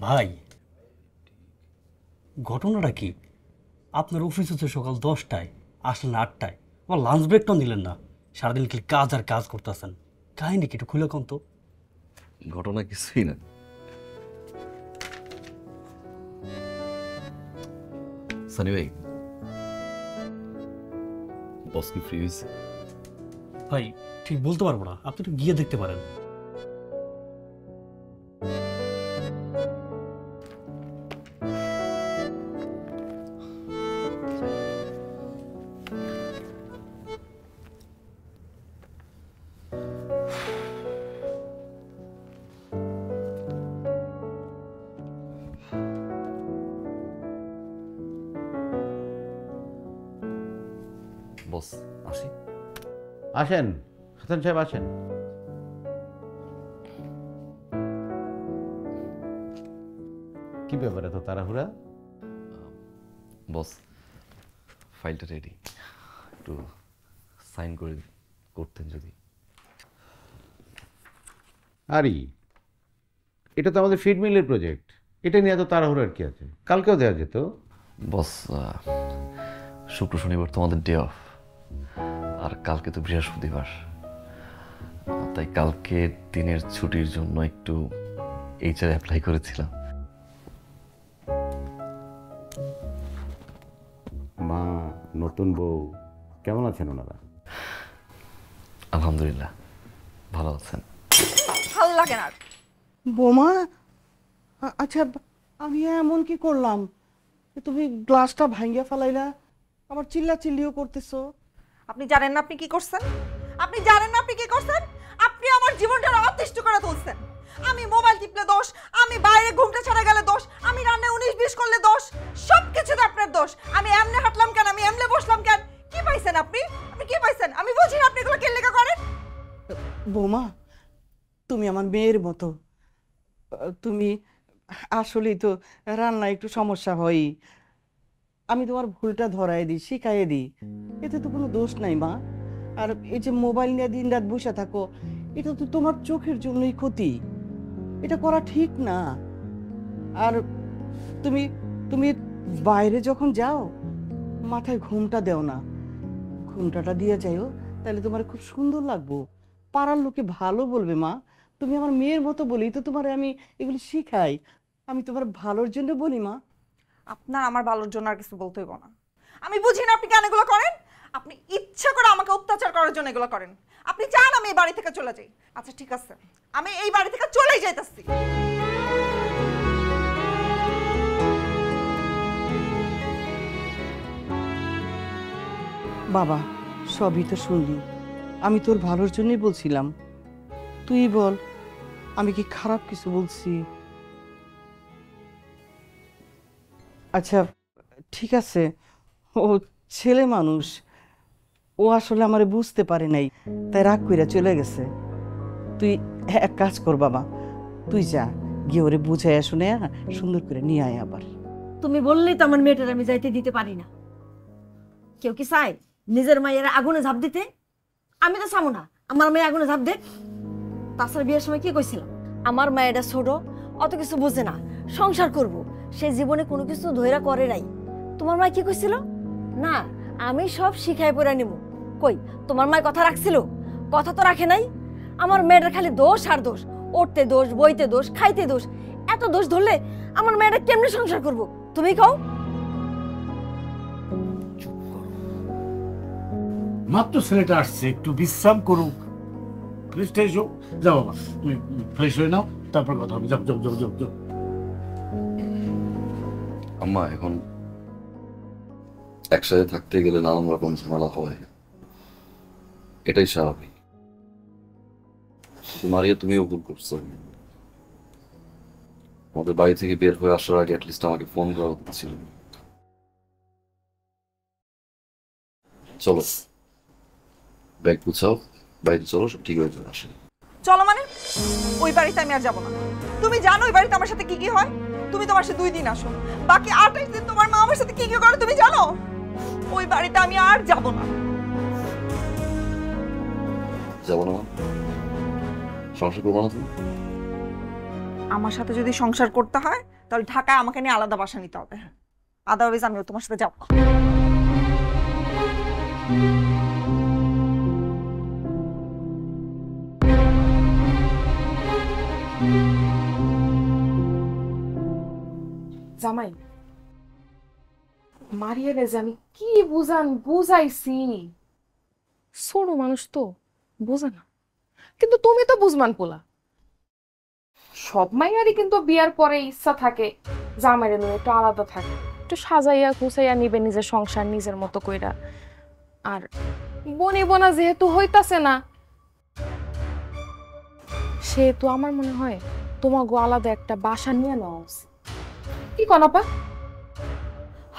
ভাই, ঘটনাটা কি? আপনার অফিস হচ্ছে সকাল 10টায়, আসলেন 8টায়, আমার লাঞ্চ ব্রেকটাও নিলেন না। সারাদিন কি কাজ আর কাজ করতেছেন? কাহিনি কি একটু খুলে কোন তো। ঘটনা কিছুই না। সানি ভাই, বস কি ফ্রি হয়েছে? ভাই ঠিক বলতে পারবো না, আপনি একটু গিয়ে দেখতে পারেন। বস আসি। আসেন হাসান সাহেব, আসেন। কি ব্যাপারে তো তাড়াহুড়া? বস, ফাইলটা রেডি, একটু সাইন করে করতেন যদি। আরে এটা তো আমাদের ফিড মিলের প্রজেক্ট, এটা নিয়ে এত তাড়াহুড়ার কি আছে? কালকেও দেওয়া যেত। বস, শুক্র শনিবার তোমাদের ডে অফ, আর কালকে তো বৃহস্পতিবার, তাই কালকে দিনের ছুটির জন্য একটু এইচআর অ্যাপ্লাই করেছিলাম। মা, নতুন বউ, কেমন আছেন ওনারা? আলহামদুলিল্লাহ ভালো আছেন। ভালো লাগে না। বোমা, আচ্ছা আমি এমন কি করলাম যে তুমি গ্লাসটা ভাঙ্গিয়া ফেলাইলা, আবার চিল্লা চিল্লিও করতেছো? আপনি জানেন না আপনি কি করছেন? আপনি জানেন না আপনি কি করছেন? আপনি আমার জীবনটা অতিষ্ঠ করে তুলছেন। আমি মোবাইল টিপলে দোষ, আমি বাইরে ঘুমটা ছাড়া গেলে দোষ, আমি রান্নায় 19-20 করলে দোষ, সব কিছুতে আপনার দোষ। আমি এমনে হাঁটলাম কেন, আমি এমনে বসলাম কেন? কি পাইছেন আপনি? আপনি কি পাইছেন? আমি বুঝি না আপনি এগুলো কেন লেখা করেন। বোমা, তুমি আমার মেয়ের মতো। তুমি আসলেই তো রান্নায় একটু সমস্যা হয়, আমি তোমার ভুলটা ধরাই দিই, শিখাইয়ে দিই, এতে তো কোনো দোষ নাই মা। আর এই যে মোবাইল নিয়ে দিন রাত বসে থাকো, এটা তো তোমার চোখের জন্যই ক্ষতি, এটা করা ঠিক না। আর তুমি তুমি বাইরে যখন যাও মাথায় ঘুমটা দেও না, ঘুমটাটা দিয়ে যাইও, তাহলে তোমার খুব সুন্দর লাগবো, পাড়ার লোকে ভালো বলবে। মা, তুমি আমার মেয়ের মতো বলি তো তোমার আমি এগুলি শিখাই, আমি তোমার ভালোর জন্য বলি মা। আপনার আমার ভালোর জন্য আর কিছু বলতে হইব না। আমি বুঝি না আপনি কেন এগুলো করেন। আপনি ইচ্ছা করে আমাকে অত্যাচার করার জন্য এগুলো করেন। আপনি চান আমি এই বাড়ি থেকে চলে যাই। আচ্ছা ঠিক আছে, আমি এই বাড়ি থেকে চলেই যাইতাছি। বাবা, সবই তো শুনলি, আমি তোর ভালোর জন্যই বলছিলাম, তুই বল আমি কি খারাপ কিছু বলছি? আচ্ছা ঠিক আছে, ও ছেলে মানুষ, ও আসলে আমারে বুঝতে পারে নাই, তাই রাগ কইরা চলে গেছে। তুই এক কাজ কর বাবা, তুই যা গিয়ে ওরে বুঝাইয়া শুনে সুন্দর করে নিয়ে আয় আবার। তুমি বললেই তো আমার মেয়েটার আমি যাইতে দিতে পারি না। কেউ কি চায় নিজের মায়ের আগুনে ঝাঁপ দিতে? আমি তো চাবো না আমার মেয়ে আগুনে ঝাঁপ দেখ। তাছাড়া বিয়ের সময় কি কইছিলাম, আমার মায়েরা ছোট, অত কিছু বোঝে না, সংসার করব, সে জীবনে কোনো কিছু ধৈরা করে নাই। তোমার মা কি কইছিল? না আমি সব শিখাই পড়া নিব। কই তোমার মায়ের কথা রাখছিল? কথা তো রাখে নাই। আমার মেয়েটার খালি দোষ আর দোষ, উঠতে দোষ, বইতে দোষ, খাইতে দোষ। এত দোষ ধরলে আমার মেয়েটা কেমনে সংসার করব? তুমি কও। মাত্র ছেলেটা আসছে, একটু বিশ্রাম করুক, ফ্রেশ ট্রেশ হোক। যাও বাবা, তুমি ফ্রেশ হয়ে নাও, তারপর কথা হবে। যাও যাও যাও যাও যাও। আম্মা, এখন একসাথে থাকতে গেলে নানান রকম ঝামেলা হয়, এটাই স্বাভাবিক। মারিয়া, তুমিও ভুল করছো। আমাদের বাড়ি থেকে বের হয়ে আসার আগে অ্যাটলিস্ট আমাকে ফোন করা উচিত ছিল। চলো ব্যাগ গুছাও, বাইরে চলো, সব ঠিক হয়ে যাবে। আসে চলো মানে? ওই বাড়িতে আমি আর যাবো না। তুমি জানো ওই বাড়িতে আমার সাথে কি কি হয়? তুমি তোমার সাথে 2 দিন আসো, বাকি 28 দিন তোমার মা আমার সাথে কি কি করে তুমি জানো? ওই বাড়িতে আমি আর যাবো না। যাবো না? সংসার করবো না তুমি? আমার সাথে যদি সংসার করতে হয় তাহলে ঢাকায় আমাকে নিয়ে আলাদা বাসা নিতে হবে, আদারওয়াইজ আমিও তোমার সাথে যাবো না। জামাই, মারিয়ারে যে আমি কি বুঝাইছি, ছোট মানুষ তো বোঝে না, কিন্তু তুমি তো বুঝমান পোলা। সব মাইয়ারই কিন্তু বিয়ার পরে ইচ্ছা থাকে জামাইরে নিয়ে একটু আলাদা থাকে, একটু সাজাইয়া গুছাইয়া নিবে নিজের সংসার নিজের মতো কইরা। আর বনি বোনা যেহেতু হইতাছে না, সেহেতু আমার মনে হয় তোমাকে আলাদা একটা বাসা নিয়ে নেওয়া উচিত। কি কোন আপা?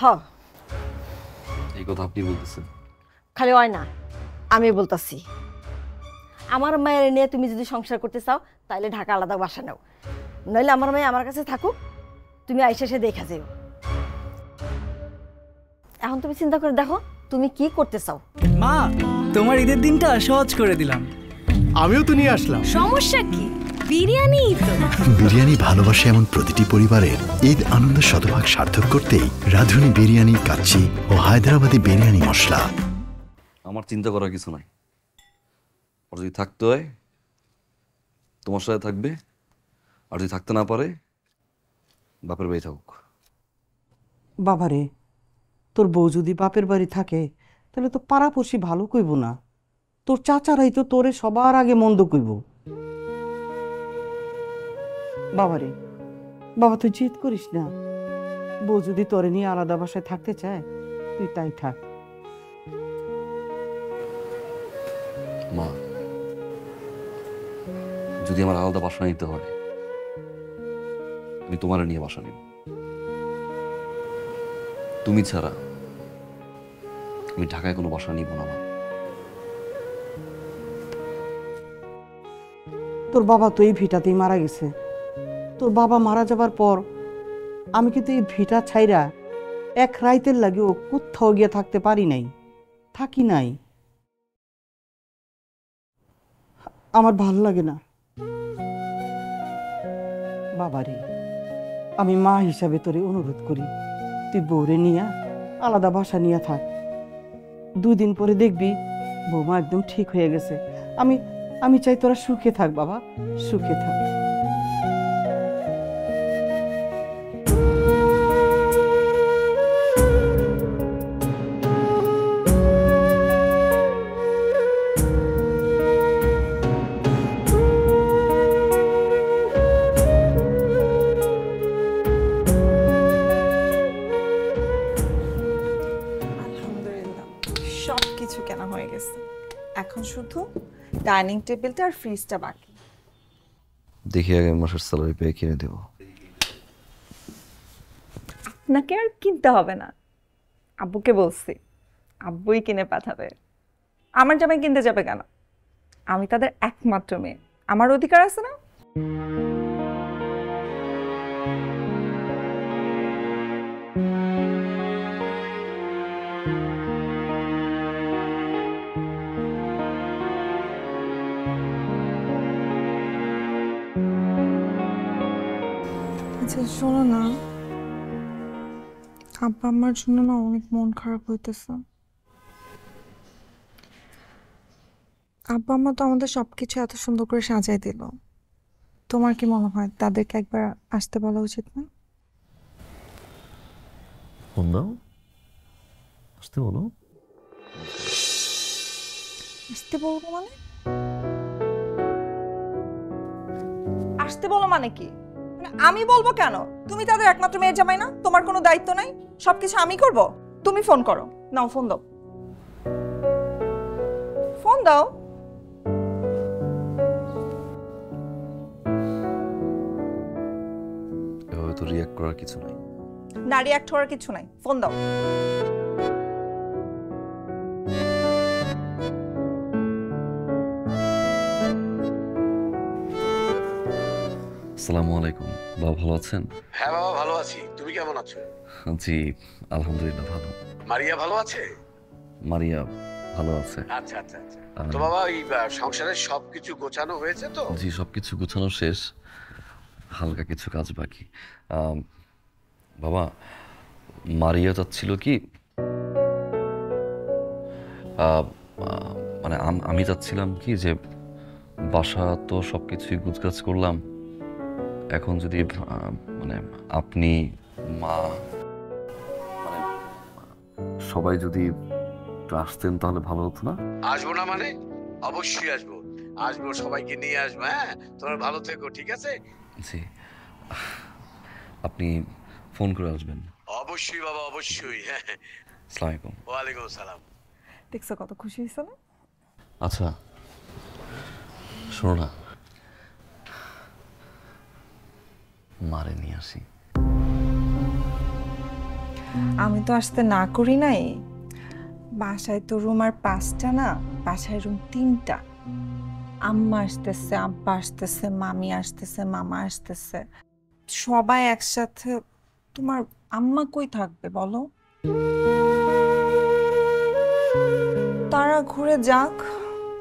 হ, এই কথা আপনি বলতেছেন? খালি হয় না, আমি বলতাছি। আমার মায়ের নিয়ে তুমি যদি সংসার করতে চাও তাহলে ঢাকা আলাদা বাসা নাও, নইলে আমার মেয়ে আমার কাছে থাকুক, তুমি আইসা এসে দেখা যাও। এখন তুমি চিন্তা করে দেখো তুমি কি করতে চাও। মা, তোমার ঈদের দিনটা সহজ করে দিলাম। আমিও তো নিয়ে আসলাম। সমস্যা কি? বিরিয়ানি তো। বিরিয়ানি ভালোবাসে এমন প্রতিটি পরিবারের ঈদ আনন্দ শতভাগ সার্থক করতেই রাঁধুনি বিরিয়ানি, কাচ্চি ও হায়দ্রাবাদি বিরিয়ানি মশলা। আমার চিন্তা করার কিছু নাই। আর যদি থাকতে হয় তোমার সাথে থাকবে, আর যদি থাকতে না পারে বাপের বাড়ি থাকুক। বাবারে, তোর বউ যদি বাপের বাড়ি থাকে তাহলে তো পাড়াপড়শি ভালো কইব না, তোর চাচারাই তো তোরে সবার আগে মন্দ কইব। বাবারে, বাবা তুই জিদ করিস না, বউ যদি তোরে নিয়ে আলাদা বাসায় থাকতে চায় তুই তাই থাক। মা, যদি আমার আলাদা বাসা নিতে হয় আমি তোমার নিয়ে বাসা নিব। তুমি ছাড়া আমি ঢাকায় কোনো বাসা নিব না। মা, তোর বাবা তো এই ভিটাতেই মারা গেছে। তোর বাবা মারা যাবার পর আমি কিন্তু এই ভিটা ছাইরা এক রাইতের লাগেও কোথাও গিয়ে থাকতে পারি নাই, থাকি নাই। আমার ভাল লাগে না বাবারে। আমি মা হিসাবে তোরে অনুরোধ করি, তুই বউরে নিয়া আলাদা বাসা নিয়ে থাক। 2 দিন পরে দেখবি বৌমা একদম ঠিক হয়ে গেছে। আমি আমি চাই তোরা সুখে থাক বাবা, সুখে থাক। আলহামদুলিল্লাহ, সব কিছু কেনা হয়ে গেছে। এখন শুধু ডাইনিং টেবিলটা আর ফ্রিজটা বাকি। দেখি আগে মাসের স্যালারি পেয়ে কিনে দেবো। আপনাকে আর কিনতে হবে না, আব্বুকে বলছি, আব্বুই কিনে পাঠাবে। আমার জামাই কিনতে যাবে কেন? আমি তাদের একমাত্র মেয়ে, আমার অধিকার আছে না? আচ্ছা শোনো না, আব্বা আমার জন্য না অনেক মন খারাপ হইতেছে। আব্বা আম্মা তো আমাদের সবকিছু এত সুন্দর করে সাজাই দিল, তোমার কি মনে হয় তাদেরকে একবার আসতে বলা উচিত না? ফোন দাও, আসতে বলো। আসতে বলবো মানে? আসতে বলো মানে কি? মানে আমি বলবো কেন? তুমি তাদের একমাত্র মেয়ের জামাই না? তোমার কোনো দায়িত্ব নাই? সবকিছু আমি করব? তুমি ফোন করো। নাও ফোন দাও, ফোন দাও। এভাবে তো রিয়াক্ট করার কিছু নাই। না, রিঅ্যাক্ট করার কিছু নাই, ফোন দাও। আসসালামু আলাইকুম। বাবা ভালো আছেন? হ্যাঁ বাবা ভালো আছি, তুমি কেমন আছো? জি আলহামদুলিল্লাহ ভালো। মারিয়া ভালো আছে? মারিয়া ভালো আছে। আচ্ছা আচ্ছা আচ্ছা। তো বাবা এই সংসারের সবকিছু গোছানো হয়েছে তো? জি সবকিছু গোছানো শেষ। হালকা কিছু কাজ বাকি। বাবা, মারিয়া চাচ্ছিল কি, মানে আমি চাচ্ছিলাম কি যে বাসা তো সব কিছুই গুছগাছ করলাম, এখন যদি মানে আপনি, মা, মানে সবাই যদি একটু আসতেন তাহলে ভালো হতো না? আসবো না মানে? অবশ্যই আসবো, আসবো, সবাইকে নিয়ে আসবো। হ্যাঁ, তোমরা ভালো থেকো, ঠিক আছে? জি, আপনি ফোন করে আসবেন। অবশ্যই বাবা, অবশ্যই। হ্যাঁ, আসসালামু আলাইকুম। ওয়ালাইকুম আসসালাম। দেখছো কত খুশি হয়েছে না? আচ্ছা শোনো না, মারে নিয়ে আসি। আমি তো আসতে না করি নাই। বাসায় তো রুম আর 5টা না, বাসায় রুম 3টা। আম্মা আসতেছে, আব্বা আসতেছে, মামি আসতেছে, মামা আসতেছে, সবাই একসাথে। তোমার আম্মা কই থাকবে বলো? তারা ঘুরে যাক,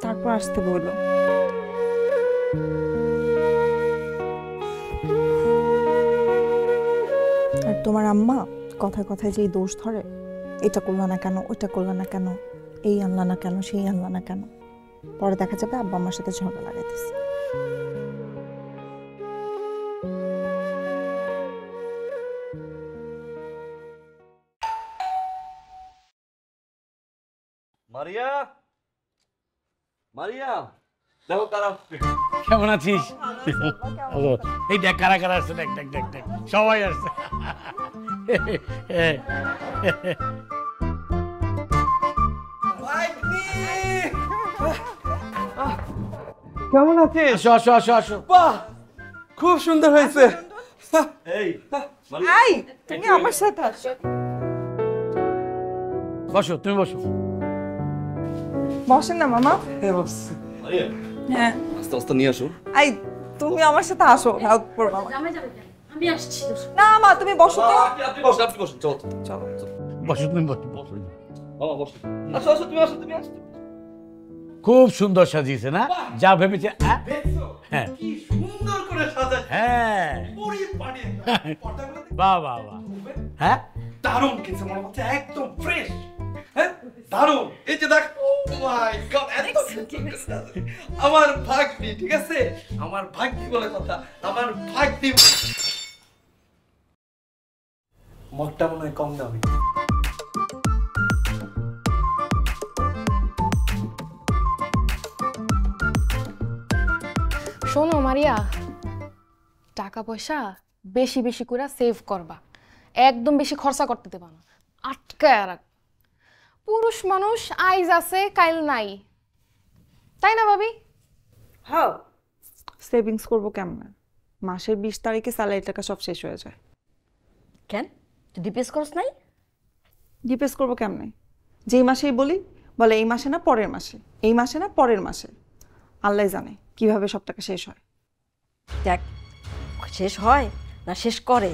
তারপর আসতে বলো। আর তোমার আম্মা কথায় কথায় যেই দোষ ধরে, এটা করলো না কেন, ওইটা করলো না কেন, এই আনলা না কেন, সেই আনলা না কেন, পরে দেখা যাবে আব্বা আম্মার সাথে ঝগড়া লাগাইতেছে। মারিয়া, মারিয়া, দেখো কারা আসছে। কেমন আছিস? এই দেখ কারা কারা আসছে, দেখ দেখ দেখ দেখ, সবাই আসছে। কেমন আছিস? আসো আসো আসো আসো। বাহ, খুব সুন্দর হয়েছে। এই এই তুমি আমার সাথে আসো। বসো, তুমি বসো। বসেন না মামা। হ্যাঁ বস। মারিয়া, হ্যাঁ, আস্তে আস্তে নিয়ে আসো। এই তুমি আমার সাথে আসো, হেল্প করবো আমার। আমি আসছি। না মা, তুমি বসো তো। আপনি বসেন, আপনি বসেন, চলো চলো। বসো, তুমি বসো। বাবা বসো। আসো আসো, তুমি আসো, তুমি আসো। খুব সুন্দর সাজিয়েছে না, যা ভেবেছে। হ্যাঁ কি সুন্দর করে সাজায়। হ্যাঁ, পরিপাটি পর্দাগুলো বাহ বাহ বাহ। হ্যাঁ, দারুণ কিছু মনে হচ্ছে, একদম ফ্রেশ। হ্যাঁ দারুণ। এই যে দেখ, ও মাই গড, এত সুন্দর। আমার ভাগ্নি, ঠিক আছে, আমার ভাগ্নি বলে কথা, আমার ভাগ্নি। মগটা মনে হয় কম দামি। শোনো মারিয়া, টাকা পয়সা বেশি বেশি করে সেভ করবা, একদম বেশি খরচা করতে দেবা না, আটকায় রাখ। পুরুষ মানুষ আইজ আছে কাইল নাই, তাই না ভাবি? হ্যাঁ, সেভিংস করবো কেমন? মাসের 20 তারিখে স্যালারি টাকা সব শেষ হয়ে যায়। কেন তুই ডিপিএস করস নাই? ডিপেস করবো কেমনে? যেই মাসেই বলি, বলে এই মাসে না পরের মাসে, এই মাসে না পরের মাসে। আল্লাহ জানে কিভাবে সব টাকা শেষ হয়। দেখ, শেষ হয় না শেষ করে,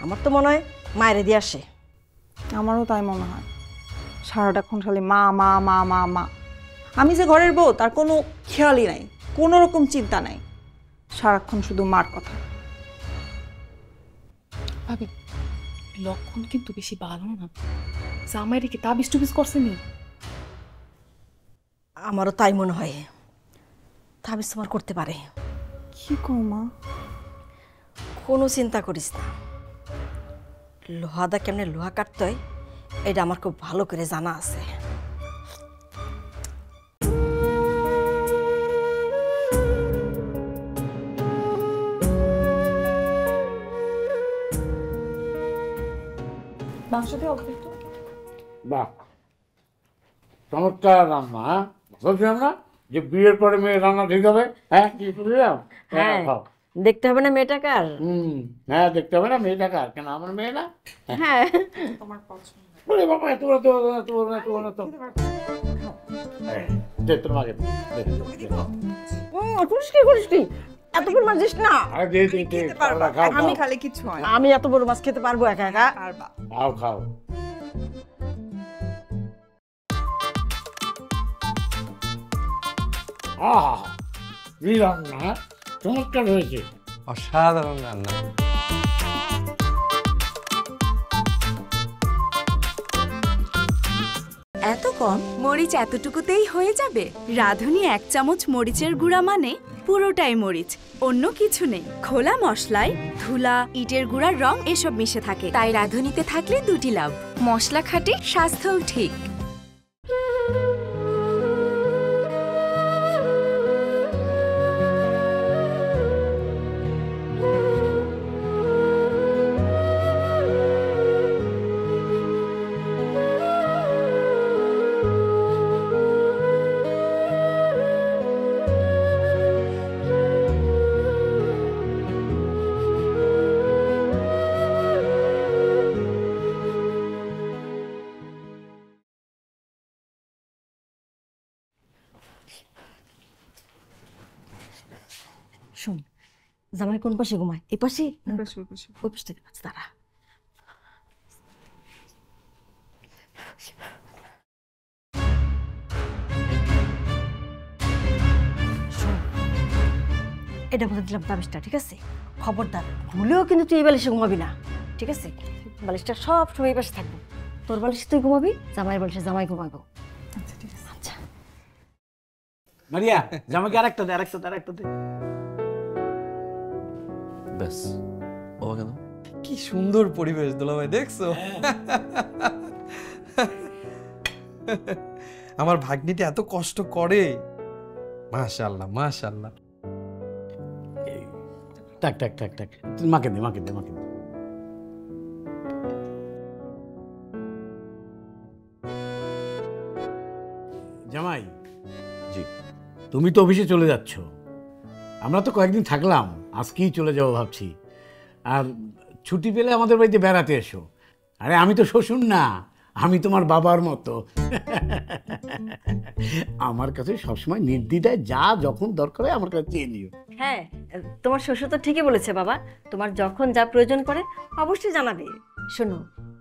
আমার তো মনে হয় মায়েরে দিয়ে আসে। আমারও তাই মনে হয়। সারাটাক্ষণ খালি মা মা মা মা মা। আমি যে ঘরের বউ তার কোনো খেয়ালই নাই, কোনো রকম চিন্তা নাই, সারাক্ষণ শুধু মার কথা। ভাবি, লক্ষণ কিন্তু বেশি ভালো না, জামাইরে কি তাবিজ টুবিজ করছেনি? আমারও তাই মনে হয়, তাবিজ তোমার করতে পারে। কি কো মা? কোনো চিন্তা করিস না, লোহাদা কেমনে লোহা কাটতে হয় এটা আমার খুব ভালো করে জানা আছে। মাংস দিয়ে অল্প একটু। বাহ, চমৎকার রান্না। হ্যাঁ, বলছিলাম না যে বিয়ের পরে মেয়ে রান্না ঠিক হবে। হ্যাঁ, কি বললাম? হ্যাঁ, দেখতে হবে না মেয়েটাকার। হ্যাঁ, দেখতে হবে না মেয়েটাকার, কেন আমার মেয়ে না? হ্যাঁ, তোমার পছন্দ। ওরে বাবা, এত বড় তো তো দে তোমাকে দে। করিস কি এত বড় মাছ দিস না। আরে দে দে দে, খাও আমি খালি কিছু হয় না। আমি এত বড় মাছ খেতে পারবো একা একা? খাও খাও। আহা, কি রান্না, চমৎকার হয়েছে। অসাধারণ রান্না। এত কম মরিচ এতটুকুতেই হয়ে যাবে? রাঁধুনি 1 চামচ মরিচের গুঁড়া মানে পুরোটাই মরিচ, অন্য কিছু নেই। খোলা মশলায় ধুলা, ইটের গুঁড়ার রং এসব মিশে থাকে, তাই রাঁধুনিতে থাকলে দুটি লাভ, মশলা খাঁটি, স্বাস্থ্যও ঠিক। শোন, জামাই কোন পাশে ঘুমায়? এই পাশে? ওই পাশ থেকে দাঁড়া। এটা বলে দিলাম তাবিজটা, ঠিক আছে? খবরদার ভুলেও কিন্তু তুই এই বালিশে ঘুমাবি না, ঠিক আছে? বালিশটা সব সময় এই পাশে থাকবো। তোর বালিশে তুই ঘুমাবি, জামাইয়ের বালিশে জামাই ঘুমাবো। আচ্ছা ঠিক আছে। আচ্ছা মারিয়া, জামাইকে আরেকটা দে, আরেকটা দে, আরেকটা দে। ব্যাস, বাবা কেন? কি সুন্দর পরিবেশ দুলাভাই, দেখছো? আমার ভাগ্নিটা এত কষ্ট করে, মাশাআল্লাহ মাশাআল্লাহ। টাক টাক টাক টাক, তুই মাকে দে, মাকে দে, মাকে দে। জামাই জি, তুমি তো অফিসে চলে যাচ্ছ, আমরা তো কয়েকদিন থাকলাম, আজকেই চলে যাবো ভাবছি। আর ছুটি পেলে আমাদের বাড়িতে বেড়াতে এসো। আরে আমি তো শ্বশুর না, আমি তোমার বাবার মতো। আমার কাছে সবসময় নির্দ্বিধায় যা যখন দরকার হয় আমার কাছে চেয়ে নিও। হ্যাঁ, তোমার শ্বশুর তো ঠিকই বলেছে বাবা, তোমার যখন যা প্রয়োজন করে অবশ্যই জানাবে। শোনো,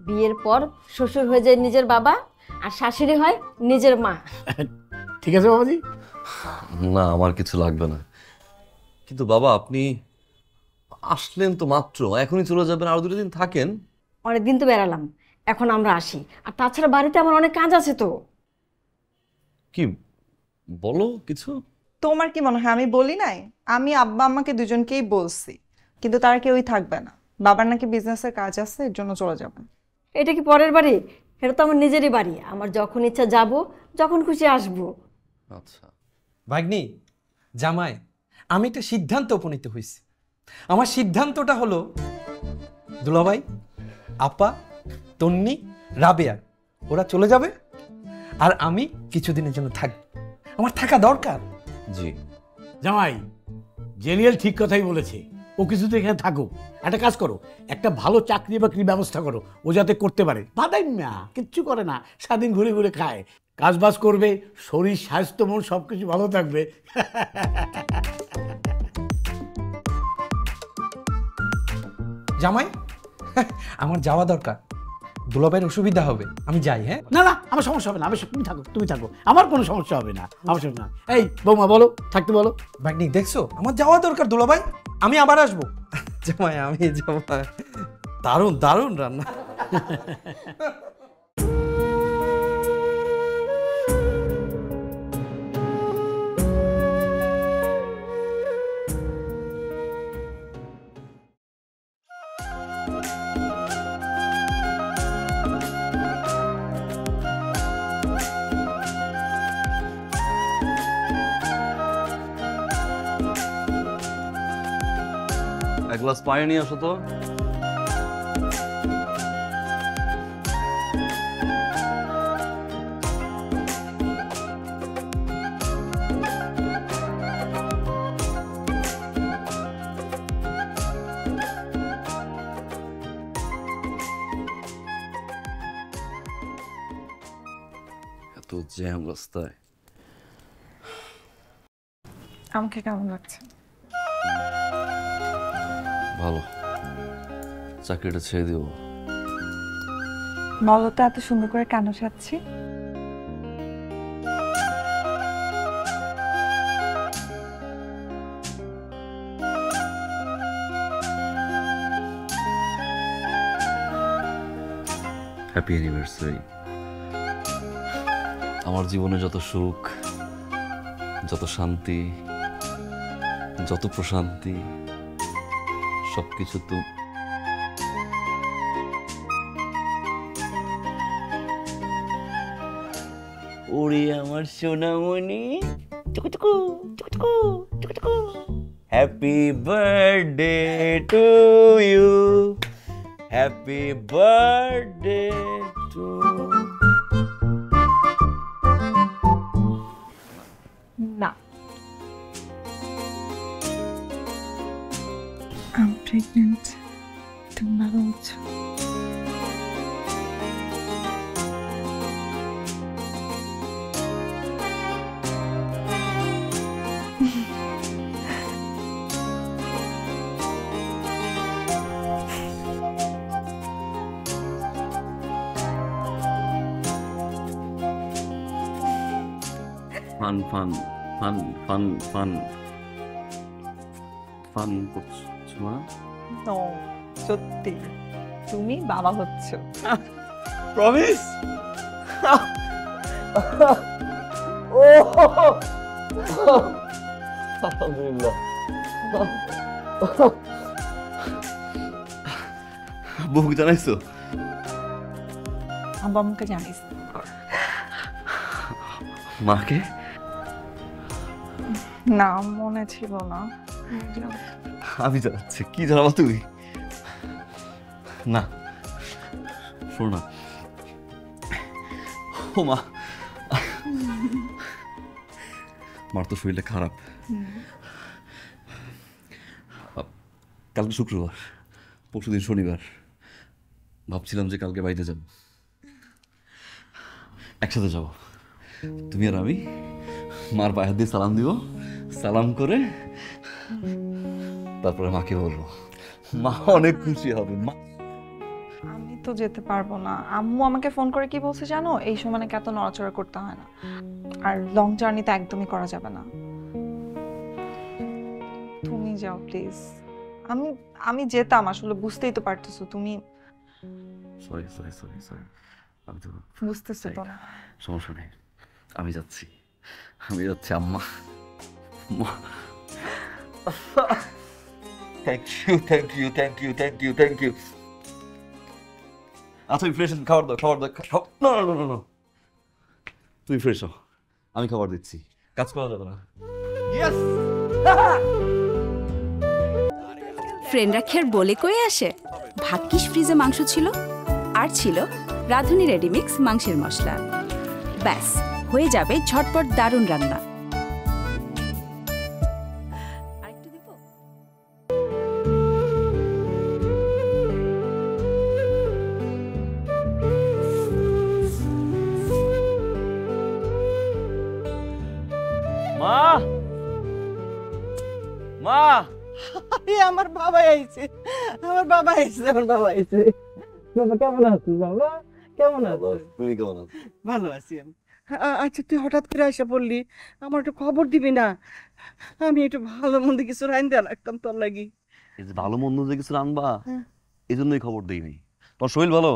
বিয়ের পর শ্বশুর হয়ে যায় নিজের বাবা, আর শাশুড়ি হয় নিজের মা। ঠিক আছে বাবাজি? না, আমার কিছু লাগবে না। কিন্তু বাবা, আপনি আসলেন তো মাত্র, এখনই চলে যাবেন? আরো 2 দিন থাকেন। অনেকদিন তো বেড়ালাম, এখন আমরা আসি। আর তাছাড়া বাড়িতে আমার অনেক কাজ আছে তো। কি বলো কিছু? তোমার কি মনে হয় আমি বলি নাই? আমি আব্বা আম্মাকে দুজনকেই বলছি, কিন্তু তারা কেউই থাকবে না। বাবার নাকি বিজনেসের কাজ আছে, এর জন্য চলে যাবেন। এটা কি পরের বাড়ি? এটা তো আমার নিজেরই বাড়ি, আমার যখন ইচ্ছা যাব, যখন খুশি আসবো। আচ্ছা ভাগ্নি, জামাই, আমি একটা সিদ্ধান্ত উপনীত হয়েছি। আমার সিদ্ধান্তটা হলো, দুলাভাই, আপা, তন্নি, রাবেয়া ওরা চলে যাবে, আর আমি কিছুদিনের জন্য থাকবো। আমার থাকা দরকার। জি জামাই, জেনিয়াল ঠিক কথাই বলেছে। ও কিছু তো এখানে থাকুক। একটা কাজ করো, একটা ভালো চাকরি বাকরির ব্যবস্থা করো, ও যাতে করতে পারে। বাদাই না, কিচ্ছু করে না, সারাদিন ঘুরে ঘুরে খায়, কাজ বাজ করবে, শরীর স্বাস্থ্য মন সব কিছু ভালো থাকবে। জামাই, আমার যাওয়া দরকার, দুলাভাইয়ের অসুবিধা হবে, আমি যাই। হ্যাঁ না না, আমার সমস্যা হবে না, তুমি থাকো, তুমি থাকো, আমার কোনো সমস্যা হবে না, আমার সমস্যা না। এই বৌমা বলো, থাকতে বলো। ভাগ্নি দেখছো, আমার যাওয়া দরকার দুলাভাই, আমি আবার আসবো। জামাই, আমি জামাই, দারুণ দারুণ রান্না। এক গ্লাস পানি নিয়ে আসো তো। এত জ্যাম রাস্তায়। আমাকে কেমন লাগছে? ভালো, চাকরিটা ছেড়ে দিব। বলো তো এত সুন্দর করে কেন সাজছি? Happy anniversary. আমার জীবনে যত সুখ, যত শান্তি, যত প্রশান্তি, সবকিছু তো ওরে আমার সোনামণি, টুকুটুকু টুকুটুকু টুকুটুকু, happy birthday to you, happy birthday to. না, I'm pregnant. তুমি ভালো হচ্ছো। Fun fun fun fun fun fun করছো না? নো, সত্যি তুমি বাবা হচ্ছো। প্রমিস? ও আলহামদুলিল্লাহ। বউকে জানাইছো? আব্বা আমাকে জানিস? মাকে? না, মনে ছিল না। আমি জানাচ্ছি। কি জানাবো তুমি? না শোনো না। ও মা, মার তো শরীরটা খারাপ। কালকে শুক্রবার, পরশুদিন শনিবার। ভাবছিলাম যে কালকে বাড়িতে যাব, একসাথে যাব। তুমি আর আমি মার পায়ে হাত দিয়ে সালাম দিব, সালাম করে তারপরে মাকে বলবো। মা অনেক খুশি হবে। মা আমি তো যেতে পারবো না। আম্মু আমাকে ফোন করে কি বলছে জানো? এই সময় নাকি এত নড়াচড়া করতে হয় না, আর লং জার্নি তো একদমই করা যাবে না। তুমি যাও প্লিজ। আমি যেতাম, আসলে বুঝতেই তো পারতেছো তুমি। সরি সরি সরি সরি, আমি তো বুঝতেছো তো না। সমস্যা নেই, আমি যাচ্ছি, আমি যাচ্ছি আম্মা। Thank you thank you thank you thank you thank you. আচ্ছা তুমি ফ্রেশ খাবার দাও, খাবার দাও। না না না না, তুমি ফ্রেশ হও, আমি খাবার দিচ্ছি। কাজ করা যাবে না। ইয়েস। ফ্রেন্ডরা খের বলে কয়ে আসে। ভাগ্যিস ফ্রিজে মাংস ছিল, আর ছিল রাঁধুনি রেডিমিক্স মাংসের মশলা। ব্যাস হয়ে যাবে ঝটপট দারুণ রান্না। মা, মা, আমার বাবা আইছে, আমার বাবা আইছে, আমার বাবা আইছে। বাবা কেমন আছিস? বাবা কেমন আছিস? তুমি কেমন আছো? ভালো আছি আমি। আচ্ছা তুই হঠাৎ করে এসে পড়লি, আমার একটু খবর দিবি না? আমি একটু ভালো মন্দ কিছু রাইন্দা রাখতাম তোর লাগি। এই যে ভালো মন্দ যে কিছু রান্না, এই জন্যই খবর দিইনি। তোমার শরীর ভালো?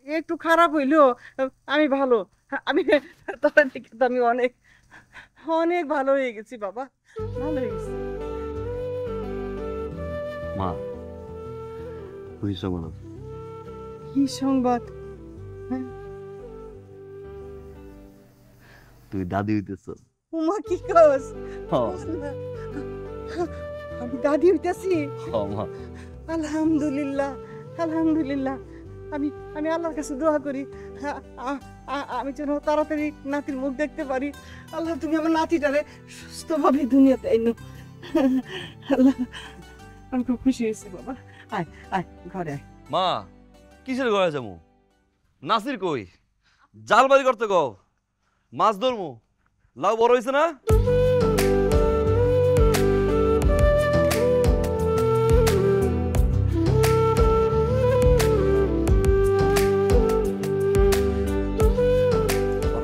একটু খারাপ হইলো, আমি ভালো। আমি তোর দিকে তো আমি অনেক অনেক ভালো হয়ে গেছি বাবা, ভালো হয়ে গেছি। মা তুই সঙ্গ কি সংবাদ? তুই দাদি হইতেছ। উমা কি কস? আমি দাদি হইতেছি? আলহামদুলিল্লাহ আলহামদুলিল্লাহ। আমি আমি আল্লাহর কাছে দোয়া করি আমি যেন তাড়াতাড়ি নাতির মুখ দেখতে পারি। আল্লাহ তুমি আমার নাতিটারে সুস্থভাবে দুনিয়াতে আইনো। আল্লাহ আমি খুব খুশি হয়েছি বাবা। আয় আয় ঘরে আয়। মা কিসের ঘরে যাবো? নাসির কই? জাল বাড়ি করতে কও, মাছ ধরমু। লাউ বড় হয়েছে না?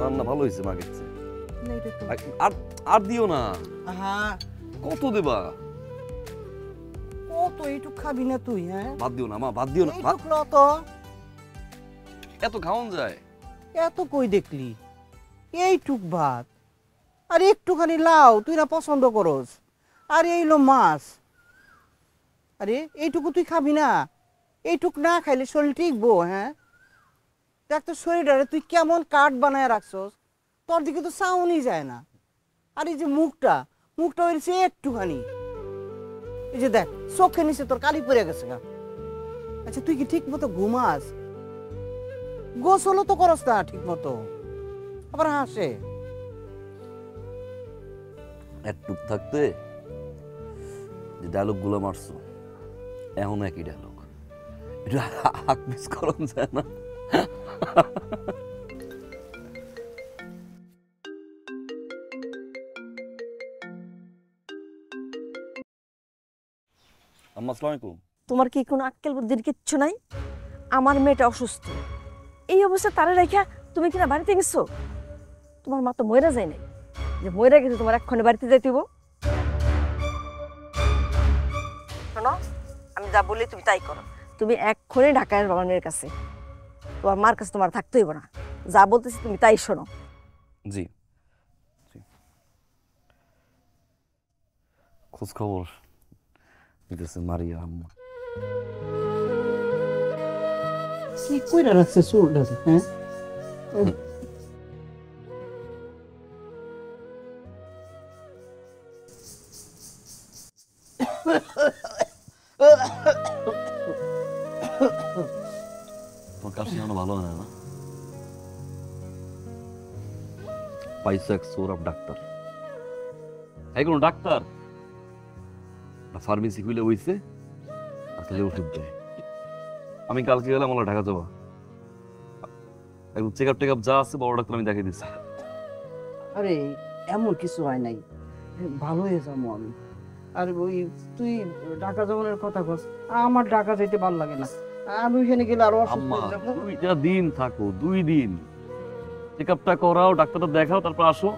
রান্না ভালো হয়েছে মা গেছে। আর দিও না। কত দেবা? কত এইটুক খাবি না তুই? হ্যাঁ বাদ দিও না মা, বাদ দিও না। তো এত খাওয়ান যায়? এত কই দেখলি? এইটুক ভাত আর একটুখানি লাউ তুই না পছন্দ করস, আর এইলো মাছ। আরে এইটুকু তুই খাবি না? এইটুক না খাইলে শরীর টিকবো? হ্যাঁ, দেখ তো শরীরটারে তুই কেমন কাঠ বানায় রাখছস, তোর দিকে তো চাউনি যায় না। আর এই যে মুখটা মুখটা হয়েছে একটুখানি, এই যে দেখ চোখে নিচে তোর কালি পড়ে গেছে গা। আচ্ছা তুই কি ঠিক মতো ঘুমাস? গোসলও তো করস না ঠিক মতো, আবার হাসে। একটুক থাকতে যে ডায়লগগুলো মারছো এখন একই ডায়লগ, এটা হাক মিস করন যায় না? আম্মা আসসালামু আলাইকুম। তোমার কি কোনো আক্কেল বুদ্ধির কিচ্ছু নাই? আমার মেয়েটা অসুস্থ, এই অবস্থা তারা রেখা তুমি কিনা বাড়িতে গেছো? তোমার মা তো ময়রা যায় নাই, যে ময়রা গেছে তোমার এক্ষণে বাড়িতে যাইতে হইব? শোনো, আমি যা বলি তুমি তাই করো। তুমি এক্ষণে ঢাকায় আসবে আমার মেয়ের কাছে, তোমার মার কাছে তোমার থাকতে হইব না। যা বলতেছি তুমি তাই শোনো। জি, খোঁজ খবর নিতেছে মারিয়া আম্মা। কি কইরা রাখছে চুলটা? হ্যাঁ, তোমার কাশি এখনো ভালো হয় না? পাইছো এক সৌরভ ডাক্তার, এই কোন ডাক্তার ফার্মেসি খুলে বইছে আর তাহলে ওষুধ দেয়। আমি কালকে গেলাম আমার ঢাকা যাবা, চেক আপ টেক আপ যা আছে বড় ডাক্তার আমি দেখিয়ে দিচ্ছি। আরে এমন কিছু হয় নাই, ভালো হয়ে যাবো আমি। আর ওই তুই ঢাকা যাওয়ার কথা কস, আমার ঢাকা যেতে ভালো লাগে না। আমি ওইখানে গেলে আরো অসুস্থ আম্মা হয়ে যাবো। 2টা দিন থাকো, 2 দিন চেক আপটা করাও, ডাক্তারটা দেখাও, তারপর আসো।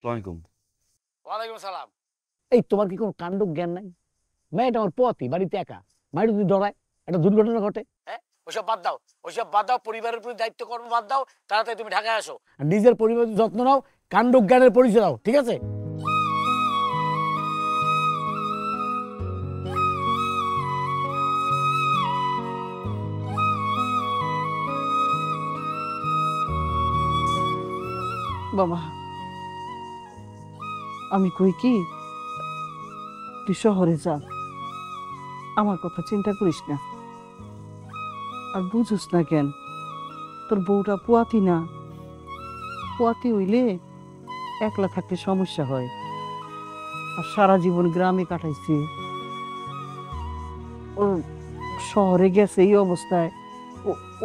আসসালামু ওয়ালাইকুম সালাম। এই তোমার কি কোনো কাণ্ড জ্ঞান নাই? মেয়েটা আমার পথই, বাড়িতে একা, মায়ের যদি ডরায় একটা দুর্ঘটনা ঘটে। হ্যাঁ, ওইসব বাদ দাও, ওইসব বাদ দাও, পরিবারের প্রতি দায়িত্ব কর্ম বাদ দাও, তাড়াতাড়ি তুমি ঢাকায় আসো, আর নিজের পরিবারের যত্ন নাও, কাণ্ড জ্ঞানের পরিচয় দাও, ঠিক আছে? বাবা, আমি কই কি, তুই শহরে যা, আমার কথা চিন্তা করিস না। আর বুঝুস না কেন, তোর বউটা পুয়াতি না, পুয়াতি হইলে একলা থাকতে সমস্যা হয়। আর সারা জীবন গ্রামে কাটাইছি, ও শহরে গেছে এই অবস্থায়,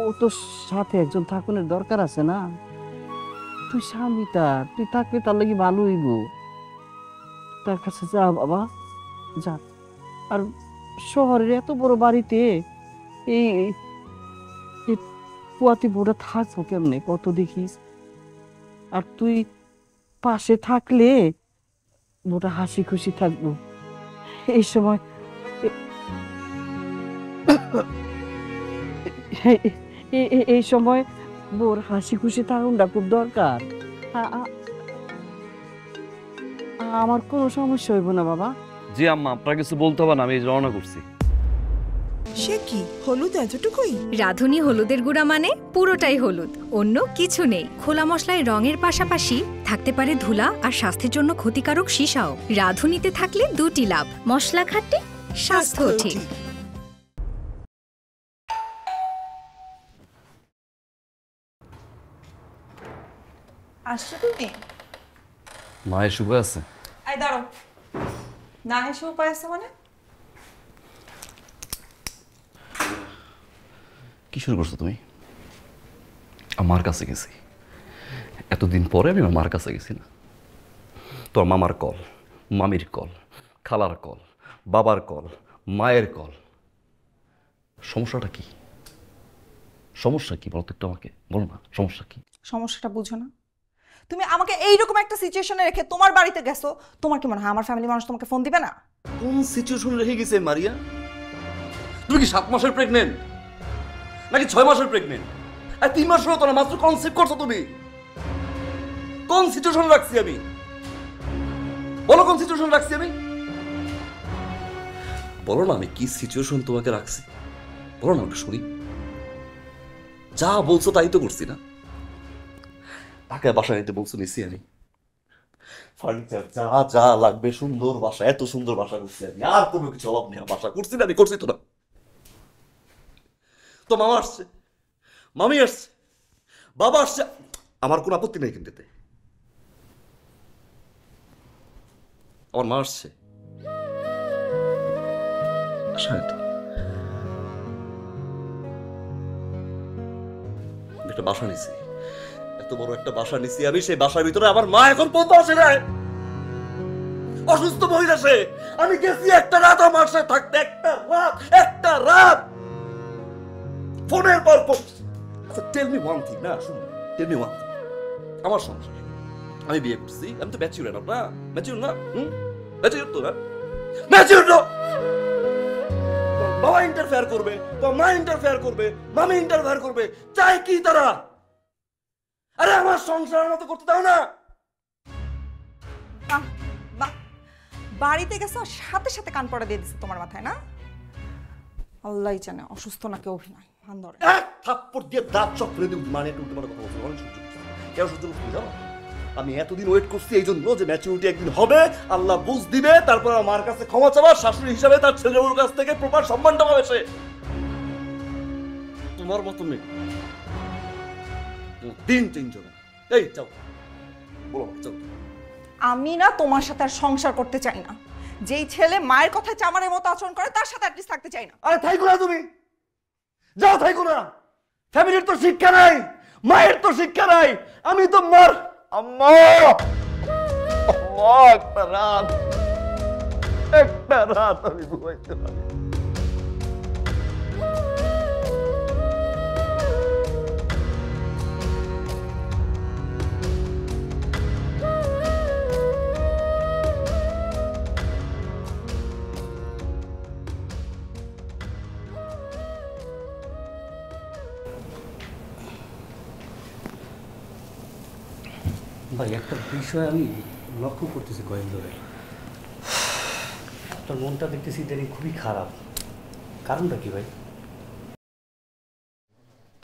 ও তো সাথে একজন থাকুনের দরকার আছে না। তুই স্বামী তার, তুই থাকলে তার লাগি ভালো হইব। তার কাছে যা বাবা, যা। আর শহরের এত বড় বাড়িতে এই পুয়াতি বউটা থাকবো কেমনে কত দেখিস? আর তুই পাশে থাকলে বউটা হাসি খুশি থাকবো। এই সময় এই সময় বউর হাসি খুশি থাকুনটা খুব দরকার। আমার কোনো সমস্যা হইব না বাবা। জি আম্মা, আপনার কিছু বলতে হবে না, আমি রওনা করছি। সে কি হলুদ এতটুকুই? রাঁধুনি হলুদের গুঁড়া মানে পুরোটাই হলুদ, অন্য কিছু নেই। খোলা মশলায় রঙের পাশাপাশি থাকতে পারে ধুলা আর স্বাস্থ্যের জন্য ক্ষতিকারক সীসাও। রাঁধুনিতে থাকলে 2টি লাভ, মশলা খাঁটি, স্বাস্থ্য ঠিক। আসছো তুমি? মায়ের শুভে আছে? আই দাঁড়ো, না এসে উপায় আছে মানে? কি শুরু করছো তুমি? আমার কাছে গেছি, এতদিন পরে আমি আমার মার কাছে গেছি না? তোর মামার কল, মামির কল, খালার কল, বাবার কল, মায়ের কল। সমস্যাটা কি? সমস্যা কি বলো তো একটু আমাকে, বলো না সমস্যা কি? সমস্যাটা বুঝো না? তুমি আমাকে এইরকম একটা সিচুয়েশনে রেখে তোমার বাড়িতে গেছো, তোমার কি মনে হয় আমার ফ্যামিলি মানুষ তোমাকে ফোন দিবে না? কোন সিচুয়েশন রেখে গেছে মারিয়া? তুমি কি 7 মাসের প্রেগনেন্ট নাকি 6 মাসের প্রেগনেন্ট? আর 3 মাস হলো তো না, মাত্র কনসেপ্ট করছো তুমি। কোন সিচুয়েশন রাখছি আমি? বলো কোন সিচুয়েশন রাখছি আমি? বলো না আমি কি সিচুয়েশন তোমাকে রাখছি, বলো না একটু শুনি। যা বলছো তাই তো করছি না? ঢাকায় বাসা নিতে বলছো, নিছি আমি। ফার্নিচার যা যা লাগবে, সুন্দর বাসা, এত সুন্দর বাসা করছি আমি, আর কোনো কিছু অভাব নেই। বাসা করছি না আমি, করছি তো না। তো মামা আসছে, মামি আসছে, বাবা আসছে, আমার কোনো আপত্তি নেই কিন্তু এতে। আমার মা আসছে, একটা বাসা নিছি, এত বড় একটা বাসা নিছি আমি, সেই বাসার ভিতরে আমার মা এখন পর্যন্ত আসে নাই। অসুস্থ মহিলা সে, আমি গেছি একটা রাত আমার সাথে থাকতে, একটা রাত ফোনের পর ফোন। আচ্ছা টেল মি ওয়ান থিং, না শুনুন, টেল মি ওয়ান থিং, আমার সংসার, আমি বিয়ে করছি, আমি তো ম্যাচিউর না, ম্যাচিউর না, ম্যাচিউর তো না, ম্যাচিউর না। বাবা ইন্টারফেয়ার করবে, তো মা ইন্টারফেয়ার করবে, মামি ইন্টারফেয়ার করবে, চাই কি তারা? আরে আমার সংসারের মতো করতে দাও না। বাড়িতে গেছো সাথে সাথে কান পড়া দিয়ে দিচ্ছে তোমার মাথায়, না? আল্লাহই জানে অসুস্থ নাকি অভিনয়। ভান ধরে এক থাপ্পড় দিয়ে দাঁত চক ফেলে দিই, মানে একটু উল্টো কথা বলছি, অনেক সহ্য করছি। কেন সহ্য করছি জানো? আমি এতদিন ওয়েট করছি এই জন্য যে ম্যাচুরিটি একদিন হবে, আল্লাহ বুঝ দিবে, তারপর আমার কাছে ক্ষমা চাওয়া, শাশুড়ি হিসাবে তার ছেলের কাছ থেকে প্রপার সম্মানটা পাবে সে। তোমার মতো মেয়ে দিন চেঞ্জ হবে। এই যাও, বলো যাও। আমি না তোমার সাথে আর সংসার করতে চাই না। যেই ছেলে মায়ের কথায় চামারের মতো আচরণ করে তার সাথে অ্যাটলিস্ট থাকতে চাই না। আরে থাইকো না তুমি, যাও থাইকো না। ফ্যামিলির তো শিক্ষা নাই, মায়ের তো শিক্ষা নাই। আমি তো মার আম্মা, একটা রাত আমি ঘুমাইতে পারি। ভাই একটা বিষয় আমি লক্ষ্য করতেছি কয়েক ধরে, আপনার মনটা দেখতেছি ইদানিং খুবই খারাপ, কারণটা কি ভাই?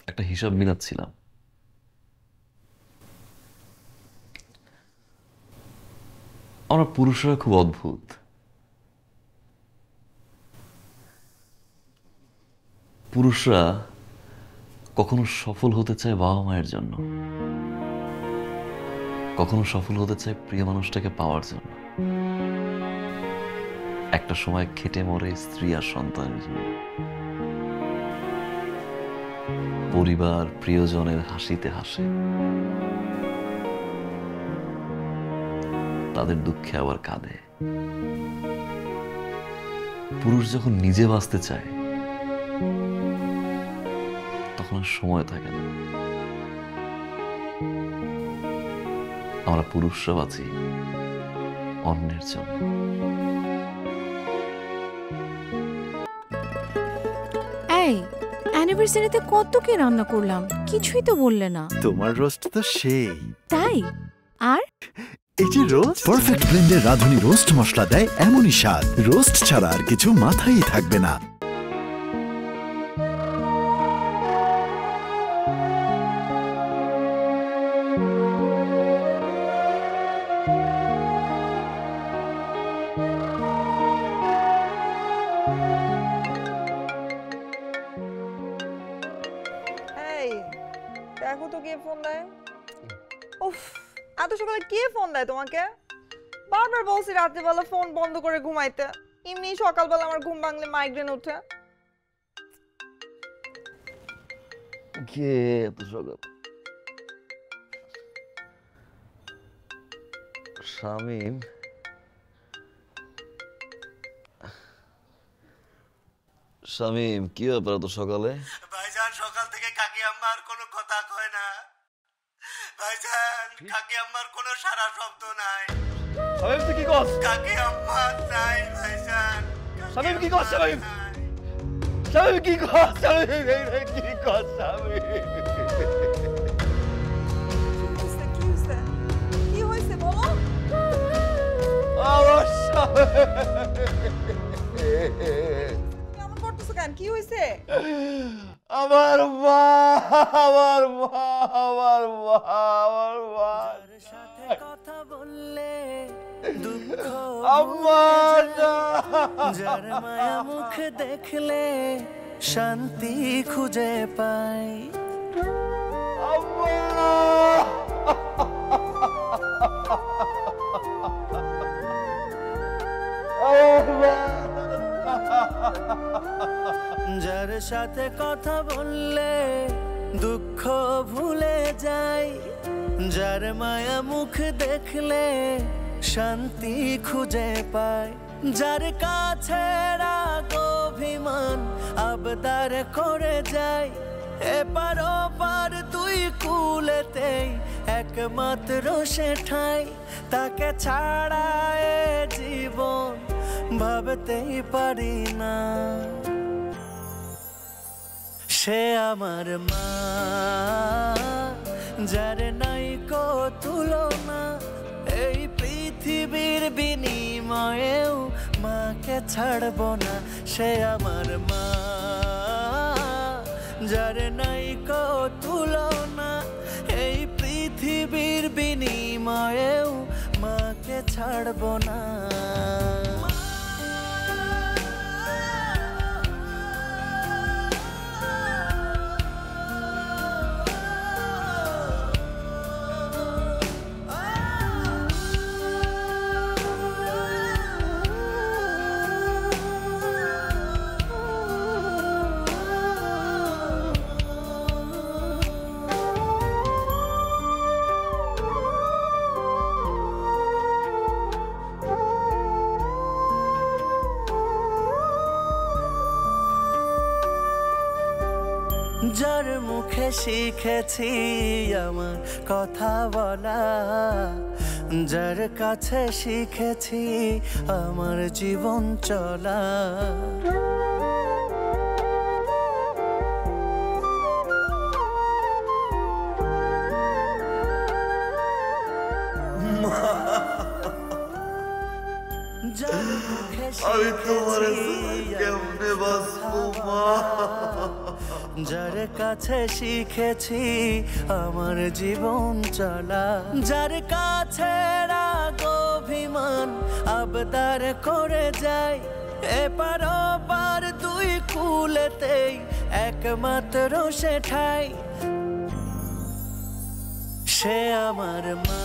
একটা হিসাব মিলাচ্ছিলাম। আমরা পুরুষরা খুব অদ্ভুত। পুরুষরা কখনো সফল হতে চায় বাবা মায়ের জন্য, কখনো সফল হতে চায় প্রিয় মানুষটাকে পাওয়ার জন্য, একটা সময় খেটে মরে স্ত্রী আর সন্তানের জন্য, পরিবার প্রিয়জনের হাসিতে হাসে, তাদের দুঃখে আবার কাঁদে। পুরুষ যখন নিজে বাঁচতে চায় তখন আর সময় থাকে না। আমরা পুরুষরা বাঁচি অন্যের জন্য। এই অ্যানিভার্সারিতে কত কি রান্না করলাম, কিছুই তো বললে না। তোমার রোস্ট তো সেই। তাই? আর এই যে রোস্ট, পারফেক্ট ব্লেন্ডের রাঁধুনি রোস্ট মশলা দেয় এমনই স্বাদ, রোস্ট ছাড়া আর কিছু মাথায় থাকবে না। দেখো তো কে ফোন দেয়। উফ, এত সকালে কে ফোন দেয় তোমাকে? বারবার বলছি রাত্রিবেলা ফোন বন্ধ করে ঘুমাইতে, এমনি সকালবেলা আমার ঘুম ভাঙলে মাইগ্রেন ওঠে। কে এত সকাল? শামীম? শামীম কি ব্যাপার এত সকালে? ভাইজান সকাল থেকে কাকি আম্মা আর কোনো কথা কয় না। ভাইজান কাকি আম্মার কোনো সারা শব্দ নাই। শামিম তুই কি করছ? কাকি আম্মা নাই ভাইজান। শামিম কি করছ? শামিম শামিম কি করছ? শামিম কি করছ? শামিম কি হয়েছে বলো? আমার শামিম কেমন করতেছো কেন? কি হয়েছে? আমার মা আমার মা আমার মা আমার মা কথা বললে দুঃখ আম্মা যার মায়া মুখ দেখলে শান্তি খুঁজে পাই। যার সাথে কথা বললে দুঃখ ভুলে যাই, যার মায়া মুখ দেখলে শান্তি খুঁজে পায়, যার কাছে রাগ অভিমান আবদার করে যায়, এপার ওপার দুই কুলেতেই একমাত্র সে ঠাই, তাকে ছাড়া এ জীবন ভাবতেই পারি না। সে আমার মা, যার নাই কো তুলনা, এই পৃথিবীর বিনিময়েও মাকে ছাড়ব না। সে আমার মা, যার নাই কো তুলনা, এই পৃথিবীর বিনিময়েও মাকে ছাড়ব না। যার মুখে শিখেছি আমার কথা বলা, যার কাছে শিখেছি আমার জীবন চলা, আমি তোমার কেমনে বাঁচবো মা? যার কাছে শিখেছি আমার জীবন চলা, যার কাছে রাগ অভিমান আবদার করে যায়, এপার ওপার দুই কুলেতেই একমাত্র সে ঠাই, সে আমার মা,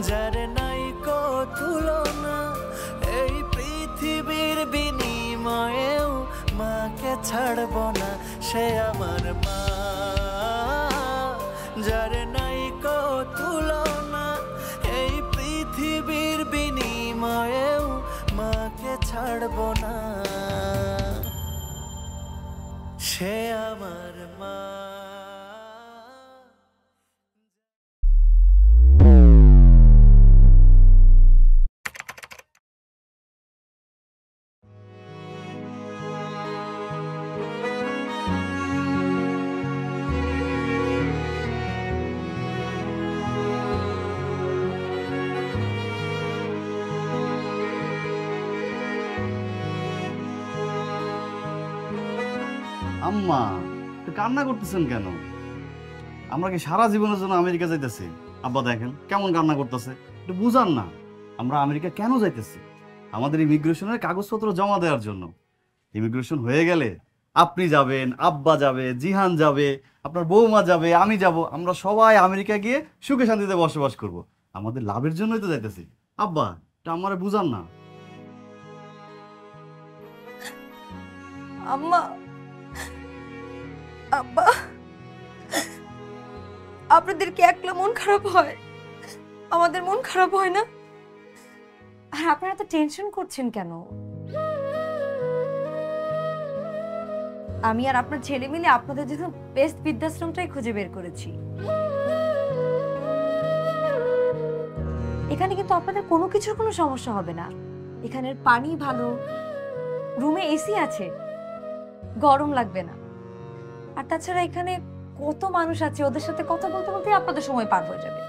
যার নাই কো তুলনা, এই পৃথিবীর বিনিময়েও মাকে ছাড়ব না। সে আমার মা, যার নাই কো তুলনা, এই পৃথিবীর বিনিময়েও মাকে ছাড়ব না। সে আমার মা। আম্মা তো কান্না করতেছেন কেন? আমরা কি সারা জীবনের জন্য আমেরিকা যাইতেছি? আব্বা দেখেন কেমন কান্না করতেছে, একটু বুঝান না। আমরা আমেরিকা কেন যাইতেছি? আমাদের ইমিগ্রেশনের কাগজপত্র জমা দেওয়ার জন্য। ইমিগ্রেশন হয়ে গেলে আপনি যাবেন, আব্বা যাবে, জিহান যাবে, আপনার বৌমা যাবে, আমি যাব, আমরা সবাই আমেরিকা গিয়ে সুখে শান্তিতে বসবাস করব। আমাদের লাভের জন্যই তো যাইতেছি। আব্বা এটা আমারে বুঝান না। আম্মা, আব্বা, আপনাদের কি একলা মন খারাপ হয়? আমাদের মন খারাপ হয় না? আর আপনারা তো টেনশন করছেন কেন? আমি আর আপনার ছেলে মিলে আপনাদের জন্য বেস্ট বৃদ্ধাশ্রমটাই খুঁজে বের করেছি। এখানে কিন্তু আপনাদের কোনো কিছুর কোনো সমস্যা হবে না। এখানের পানি ভালো, রুমে এসি আছে, গরম লাগবে না। আর তাছাড়া এখানে কত মানুষ আছে, ওদের সাথে কথা বলতে বলতে আপনাদের সময় পার হয়ে যাবে।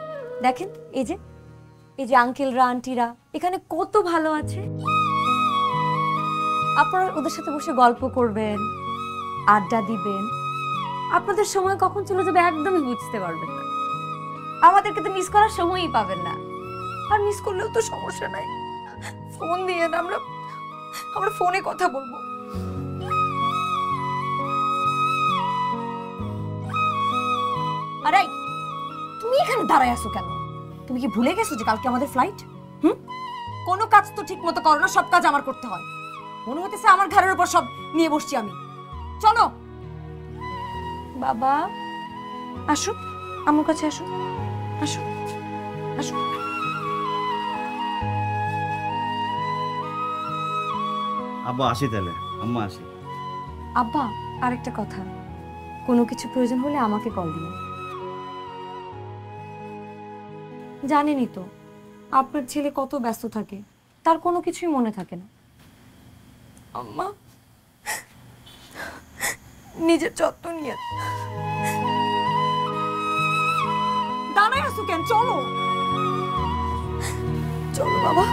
দেখেন এই যে আঙ্কেলরা আন্টিরা এখানে কত ভালো আছে। আপনারা ওদের সাথে বসে গল্প করবেন, আড্ডা দিবেন, আপনাদের সময় কখন চলে যাবে একদমই বুঝতে পারবেন না। আমাদেরকে তো মিস করার সময়ই পাবেন না। আর মিস করলেও তো সমস্যা নাই, ফোন দিয়ে আমরা ফোনে কথা বলবো। আরে তুমি এখানে দাঁড়ায় আছো কেন? তুমি কি ভুলে গেছো যে কালকে আমাদের ফ্লাইট? কোনো কাজ তো ঠিক মতো করো না, সব কাজ আমার করতে হয়। মনে হতেছে আমার ঘরের উপর সব নিয়ে বসছি আমি। চলো বাবা, আসো আমার কাছে, আসো আসো আসো। আব্বা আসি তাহলে, আম্মা আসি। আব্বা আরেকটা কথা, কোনো কিছু প্রয়োজন হলে আমাকে কল দিও। জানেনই তো আপনার ছেলে কত ব্যস্ত থাকে, তার কোনো কিছুই মনে থাকে না। আম্মা নিজের যত্ন নিয়ে। দাঁড়ায় আছো কেন? চলো চলো বাবা।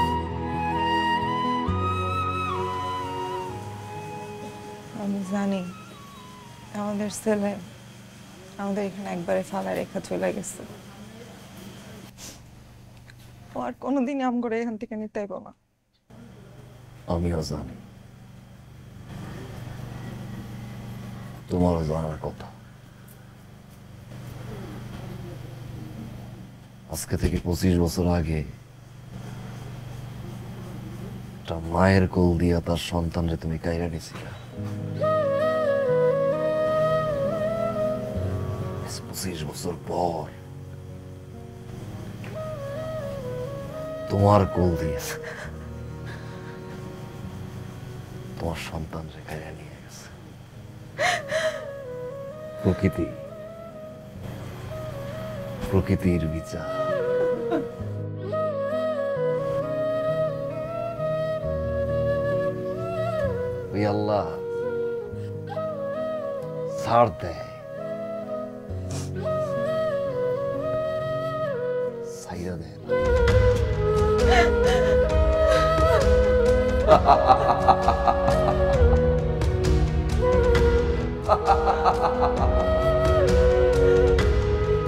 আমি জানি আমাদের ছেলে আমাদের এখানে একবারে ফালা রেখা চলে গেছে। ও আর কোনোদিন আম করে এখান থেকে নিতে পারবো না। আমিও জানি, তোমারও জানার কথা। আজকে থেকে 25 বছর আগে একটা মায়ের কোল দিয়া তার সন্তানরে তুমি কাইরা নিছিলা। 25 বছর পর তোমার কোল দিয়ে তোমার সন্তানরে কাইরা নিয়ে গেছে প্রকৃতির বিচার। ওই আল্লাহ ছাড় দেয়, ছাইরা দেয় না।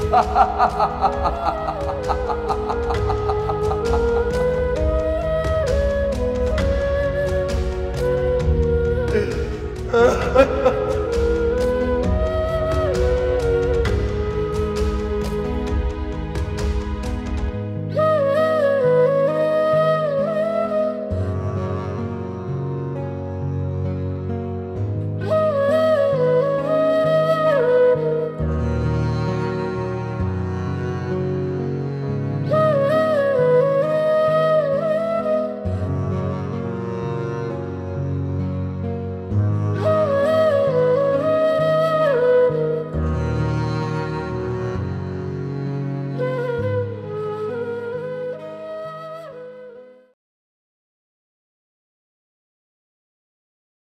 Ha ha ha!